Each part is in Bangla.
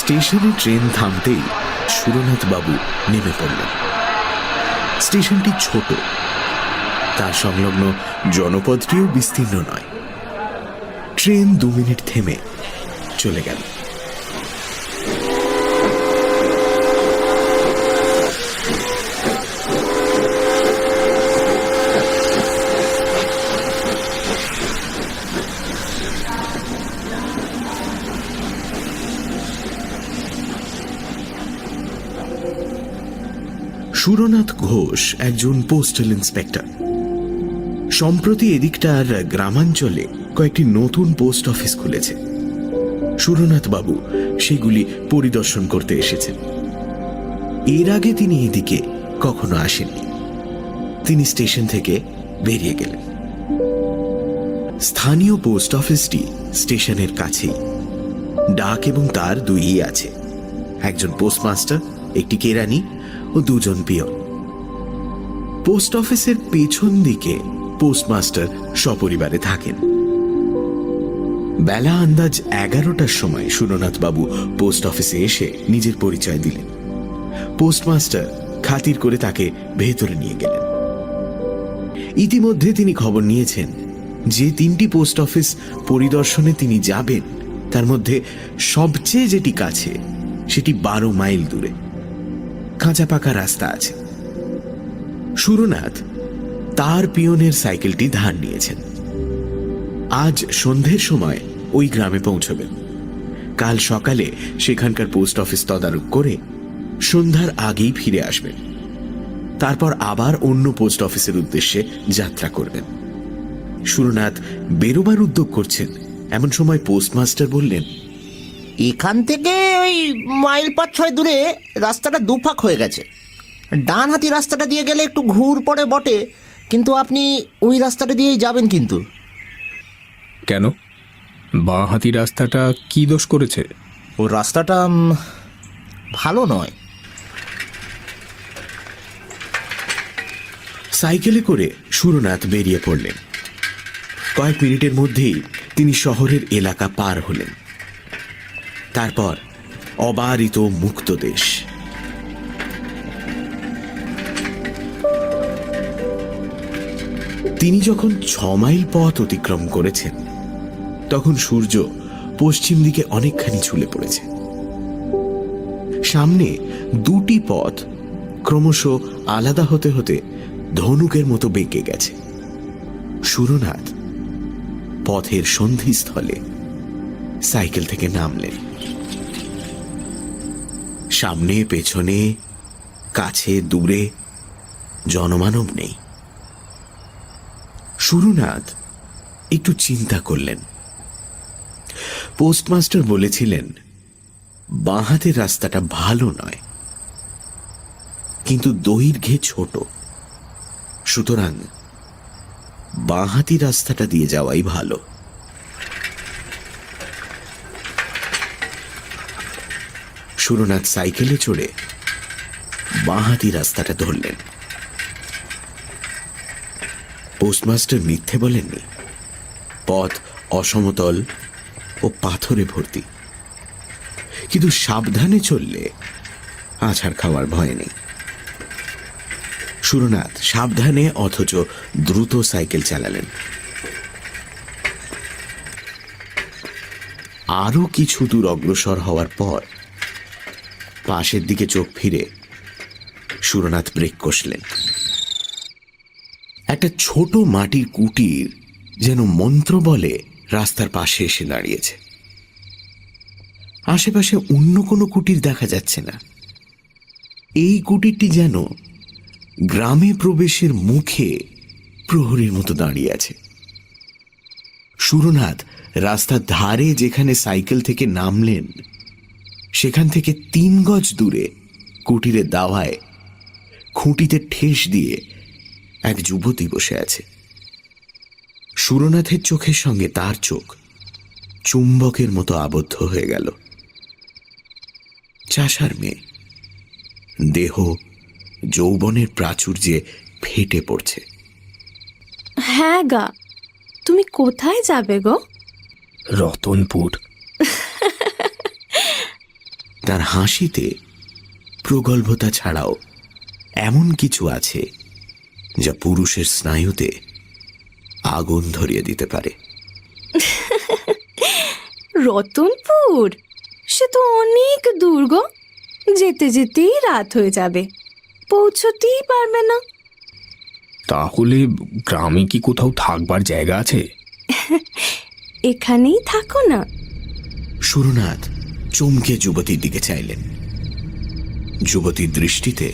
স্টেশনে ট্রেন থামতেই সুরনাথ বাবু নেমে পড়লেন। স্টেশনটি ছোট, তার সংলগ্ন জনপদটিও বিস্তীর্ণ নয়। ট্রেন 2 মিনিট থেমে চলে গেল। সুরনাথ ঘোষ একজন পোস্টাল ইন্সপেক্টর। সম্প্রতি এদিকটার গ্রামাঞ্চলে কয়েকটি নতুন পোস্ট অফিস খুলেছে। সুরনাথ বাবু সেগুলি পরিদর্শন করতে এসেছেন। এর আগে তিনি এদিকে কখনো আসেননি। তিনি স্টেশন থেকে বেরিয়ে গেলেন। স্থানীয় পোস্ট অফিসটি স্টেশনের কাছেই। ডাক এবং তার 2ই আছে, একজন পোস্টমাস্টার, একটি কেরানি ও 2 জন পিয়ন। পোস্ট অফিসের পেছন দিকে পোস্টমাস্টার সপরিবারে থাকেন। বেলা আন্দাজ 11টার সময় সুরনাথ বাবু পোস্ট অফিসে এসে নিজের পরিচয় দিলেন। পোস্টমাস্টার খাতির করে তাকে ভেতরে নিয়ে গেলেন। ইতিমধ্যে তিনি খবর নিয়েছেন যে 3টি পোস্ট অফিস পরিদর্শনে তিনি যাবেন, তার মধ্যে সবচেয়ে যেটি কাছে সেটি 12 মাইল দূরে। কাঁচা পাকা রাস্তা আছে। সুরনাথ তার পিয়নের সাইকেলটি ধার নিয়েছেন। আজ সন্ধ্যের সময় ওই গ্রামে পৌঁছবেন। কাল সকালে সেখানকার পোস্ট অফিস তদারক করে সন্ধ্যার আগেই ফিরে আসবেন। তারপর আবার অন্য পোস্ট অফিসের উদ্দেশ্যে যাত্রা করবেন। সুরনাথ বেরোবার উদ্যোগ করছেন, এমন সময় পোস্টমাস্টার বললেন, এখান থেকে ওই মাইল 5-6 দূরে রাস্তাটা দুফাক হয়ে গেছে। ডান হাতি রাস্তাটা দিয়ে গেলে একটু ঘুর পড়ে বটে, কিন্তু আপনি ওই রাস্তাটা দিয়েই যাবেন। কিন্তু কেন? বাঁ হাতি রাস্তাটা কি দোষ করেছে? ও রাস্তাটা ভালো নয়। সাইকেলে করে সুরনাথ বেরিয়ে পড়লেন। কয়েক মিনিটের মধ্যেই তিনি শহরের এলাকা পার হলেন। তারপর অবারিত মুক্ত দেশ। তিনি যখন 6 মাইল পথ অতিক্রম করেছেন, তখন সূর্য পশ্চিম দিকে অনেকখানি ঝুলে পড়েছে। সামনে 2টি পথ ক্রমশ আলাদা হতে হতে ধনুকের মতো বেঁকে গেছে। সুরনাথ পথের সন্ধিস্থলে সাইকেল থেকে নামলেন। সামনে পেছনে কাছে দূরে জনমানব নেই। সুরনাথ একটু চিন্তা করলেন। পোস্টমাস্টার বলেছিলেন বাঁ হাতের রাস্তাটা ভালো নয়, কিন্তু দৈর্ঘ্যে ছোট, সুতরাং বাঁ হাতি রাস্তাটা দিয়ে যাওয়াই ভালো। সুরনাথ সাইকেলে চড়ে বাঁ হাতি রাস্তাটা ধরলেন। পোস্টমাস্টার মিথ্যে বলেননি। পথ অসমতল ও পাথরে ভর্তি, কিন্তু সাবধানে চললে আছাড় খাওয়ার ভয় নেই। সুরনাথ সাবধানে অথচ দ্রুত সাইকেল চালালেন। আরো কিছু দূর অগ্রসর হওয়ার পর পাশের দিকে চোখ ফিরে সুরনাথ ব্রেক কষলেন। একটা ছোট মাটির কুটির যেন মন্ত্র বলে রাস্তার পাশে এসে দাঁড়িয়েছে। আশেপাশে অন্য কোনো কুটির দেখা যাচ্ছে না। এই কুটিরটি যেন গ্রামে প্রবেশের মুখে প্রহরীর মতো দাঁড়িয়ে আছে। সুরনাথ রাস্তার ধারে যেখানে সাইকেল থেকে নামলেন সেখান থেকে 3 গজ দূরে কুটিরের দাওয়ায় খুঁটিতে ঠেস দিয়ে এক যুবতী বসে আছে। সুরনাথের চোখের সঙ্গে তার চোখ চুম্বকের মতো আবদ্ধ হয়ে গেল। চাষার মেয়ে, দেহ যৌবনের প্রাচুর্যে ফেটে পড়ছে। হ্যাঁ গা, তুমি কোথায় যাবে গো? রতনপুর। তার হাসিতে প্রগল্ভতা ছাড়াও এমন কিছু আছে যা পুরুষের স্নায়ুতে আগুন ধরিয়ে দিতে পারে। রতনপুর? সে তো অনেক দূর গো, যেতে যেতেই রাত হয়ে যাবে, পৌঁছতেই পারবে না। তাহলে গ্রামে কি কোথাও থাকবার জায়গা আছে? এখানেই থাকো না। সুরনাথ চমকে যুবতীর দিকে চাইলেন। যুবতীর দৃষ্টিতে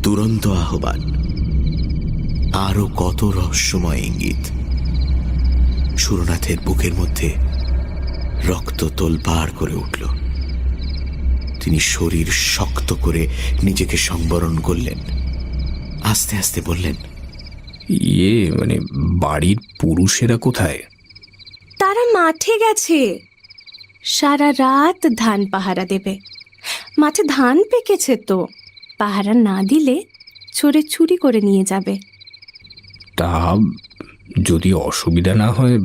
দুরন্ত আহ্বান, আরো কত রহস্যময় ইঙ্গিত। সুরনাথের বুকের মধ্যে রক্ত তোলপাড় করে উঠল। তিনি শরীর শক্ত করে নিজেকে সংবরণ করলেন। আস্তে আস্তে বললেন, মানে বাড়ির পুরুষেরা কোথায়? তারা মাঠে গেছে, সারা রাত ধান পাহারা দেবে। মাঠে ধান পেকেছে তো, পাহারা না দিলে চোরে চুরি করে নিয়ে যাবে। তা যদি অসুবিধা না হয়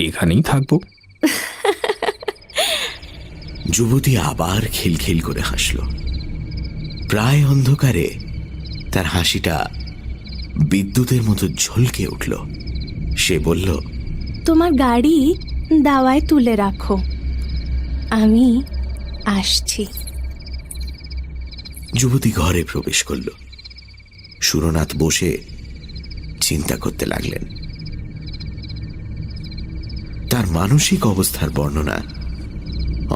এখানেই থাকবো। যুবতী আবার খিলখিল করে হাসল। প্রায় অন্ধকারে তার হাসিটা বিদ্যুতের মতো ঝলকে উঠল। সে বলল, তোমার গাড়ি দাওয়ায় তুলে রাখো, আমি আসছি। যুবতী ঘরে প্রবেশ করল। সুরনাথ বসে চিন্তা করতে লাগলেন। তার মানসিক অবস্থার বর্ণনা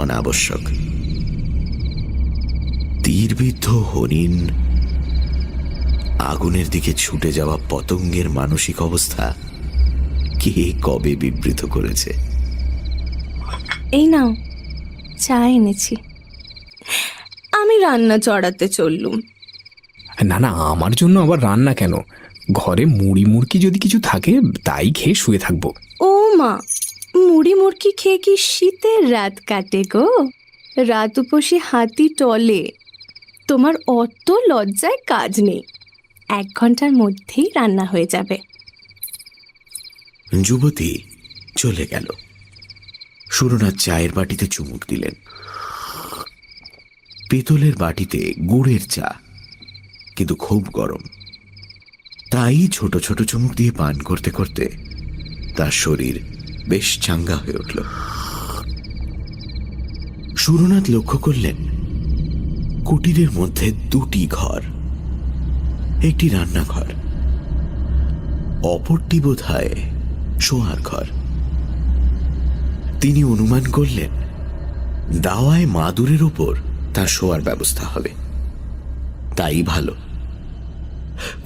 অনাবশ্যক। তীরবিদ্ধ হরিণ, আগুনের দিকে ছুটে যাওয়া পতঙ্গের মানসিক অবস্থা কে কবে বিবৃত করেছে? এই নাও, চা এনেছি। আমি রান্না চড়াতে চললুম। না না, আমার জন্য আবার রান্না কেন? ঘরে মুড়ি মুড়কি যদি কিছু থাকে তাই খেয়ে শুয়ে থাকবো। ও মা, মুড়ি মুড়কি খেয়ে কি শীতের রাত কাটে গো? রাত উপসী হাতি টলে। তোমার অত লজ্জায় কাজ নেই, 1 ঘন্টার মধ্যেই রান্না হয়ে যাবে। যুবতী চলে গেল। সুরনাথ চায়ের বাটিতে চুমুক দিলেন। পেতলের বাটিতে গুড়ের চা, কিন্তু খুব গরম। তাই ছোট ছোট চুমুক দিয়ে পান করতে করতে তার শরীর বেশ চাঙ্গা হয়ে উঠল। সুরনাথ লক্ষ্য করলেন কুটিরের মধ্যে 2টি ঘর, একটি রান্নাঘর, অপরটি বোধহয় শোয়ার ঘর। তিনি অনুমান করলেন দাওয়ায় মাদুরের উপর তার শোয়ার ব্যবস্থা হবে। তাই ভালো।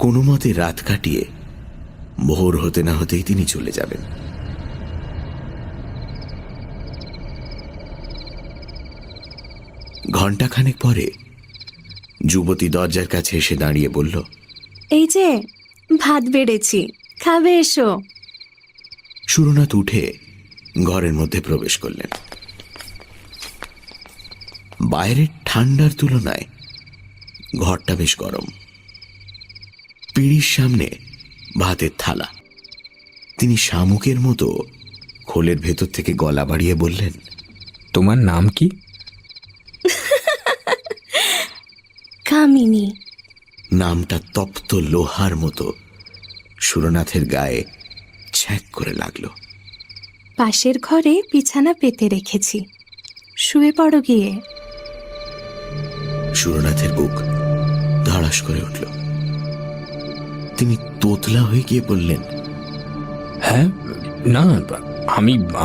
কোনো মতে রাত কাটিয়ে ভোর হতে না হতেই তিনি চলে যাবেন। ঘণ্টাখানেক পরে যুবতী দরজার কাছে এসে দাঁড়িয়ে বলল, এই যে ভাত বেড়েছি, খাবে এসো। সুরনাথ উঠে ঘরের মধ্যে প্রবেশ করলেন। বাইরের ঠান্ডার তুলনায় ঘরটা বেশ গরম। পিঁড়ির সামনে ভাতের থালা। তিনি শামুকের মতো খোলের ভেতর থেকে গলা বাড়িয়ে বললেন, তোমার নাম কি? কামিনী। নামটা তপ্ত লোহার মতো সুরনাথের গায়ে ছ্যাঁক করে লাগলো। পাশের ঘরে বিছানা পেতে রেখেছি, শুয়ে পড়ো গিয়ে। সুরনাথের বুক ধড়াস করে উঠল। তিনি তোতলা হয়ে গিয়ে বললেন, হ্যাঁ, না,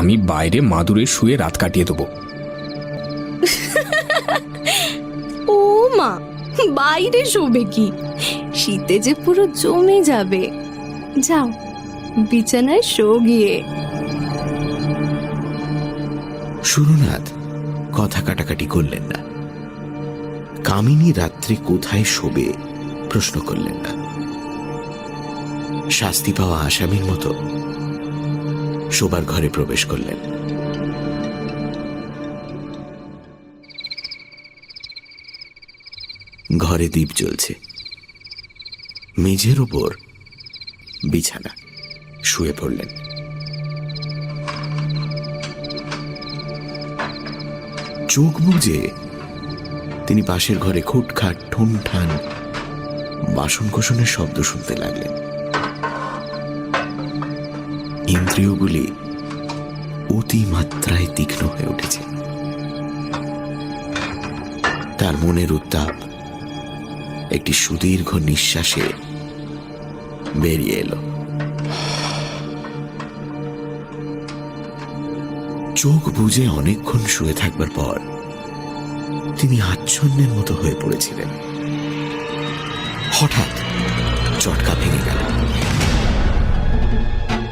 আমি বাইরে মাদুরে শুয়ে রাত কাটিয়ে দেবো। ও মা, বাইরে শোবে কি? শীতে যে পুরো জমে যাবে। যাও, বিছানায় শো গিয়ে। সুরনাথ কথা কাটাকাটি করলেন না। কামিনী রাত্রে কোথায় শোবে প্রশ্ন করলেন না। শাস্তি পাওয়া আসামির মতো শোবার ঘরে প্রবেশ করলেন। ঘরে দীপ জ্বলছে, মেঝের ওপর বিছানা, শুয়ে পড়লেন। চোখ বুজে তিনি পাশের ঘরে খুটখাট ঠুনঠান বাসনকোসনের শব্দ শুনতে লাগলেন। ইন্দ্রিয়গুলি অতিমাত্রায় তীক্ষ্ণ হয়ে উঠেছে। তার মনের উত্তাপ একটি সুদীর্ঘ নিঃশ্বাসে বেরিয়ে এলো। চোখ বুজে অনেকক্ষণ শুয়ে থাকবার পর তিনি আচ্ছন্নের মতো হয়ে পড়েছিলেন। হঠাৎ চটকা ভেঙে গেল।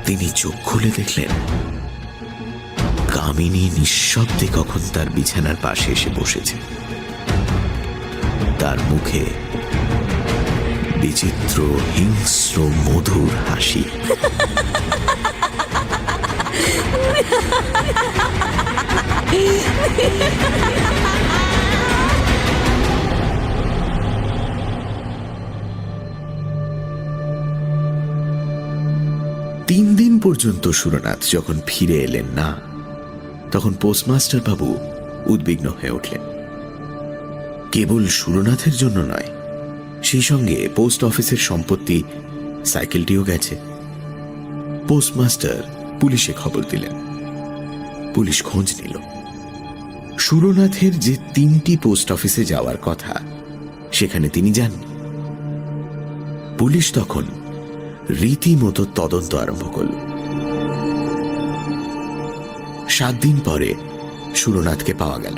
তিনি চোখ খুলে দেখলেন কামিনী নিঃশব্দে কখন তার বিছানার পাশে এসে বসেছে। তার মুখে বিচিত্র হিংস্র মধুর হাসি। তিন দিন পর্যন্ত সুরনাথ যখন ফিরে এলেন না, তখন পোস্টমাস্টার বাবু উদ্বিগ্ন হয়ে উঠলেন। কেবল সুরনাথের জন্য নয়, সেই সঙ্গে পোস্ট অফিসের সম্পত্তি, সাইকেলটিও গেছে। পোস্টমাস্টার পুলিশে খবর দিলেন। পুলিশ খোঁজ নিল। সুরনাথের যে 3টি পোস্ট অফিসে যাওয়ার কথা সেখানে তিনি যাননি। পুলিশ তখন রীতিমতো তদন্ত আরম্ভ করল। 7 দিন পরে সুরনাথকে পাওয়া গেল।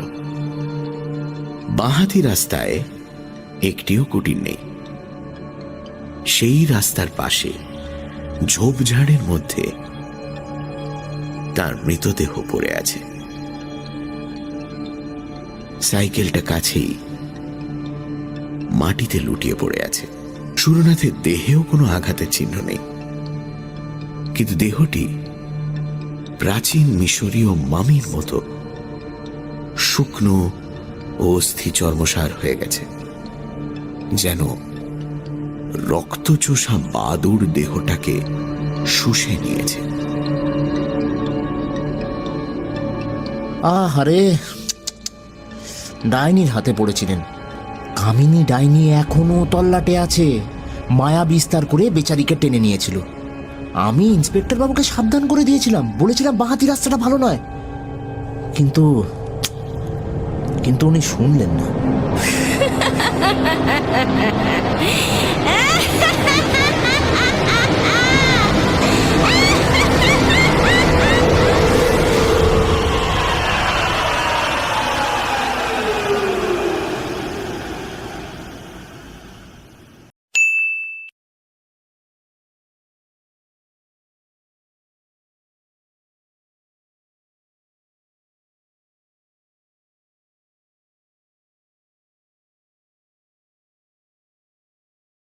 বাঁহাতি রাস্তায় একটিও কুটির নেই। সেই রাস্তার পাশে ঝোপঝাড়ের মধ্যে তার মৃতদেহ পড়ে আছে। সাইকেলটা কাছেই মাটিতে লুটিয়ে পড়ে আছে। সুরনাথের দেহেও কোনো আঘাতের চিহ্ন নেই, কিন্তু দেহটি প্রাচীন মিশরীয় মামির মতো শুকনো ও অস্থি চর্মসার হয়ে গেছে, যেন রক্তচোষা বাদুড় দেহটাকে শুষে নিয়েছে। আহারে, ডাইনির হাতে পড়েছিলেন। কামিনী ডাইনি এখনো তল্লাটে আছে। মায়া বিস্তার করে বেচারিকে টেনে নিয়েছিল। আমি ইন্সপেক্টর বাবুকে সাবধান করে দিয়েছিলাম, বলেছিলাম বাঁহাতি রাস্তাটা ভালো নয়, কিন্তু উনি শুনলেন না।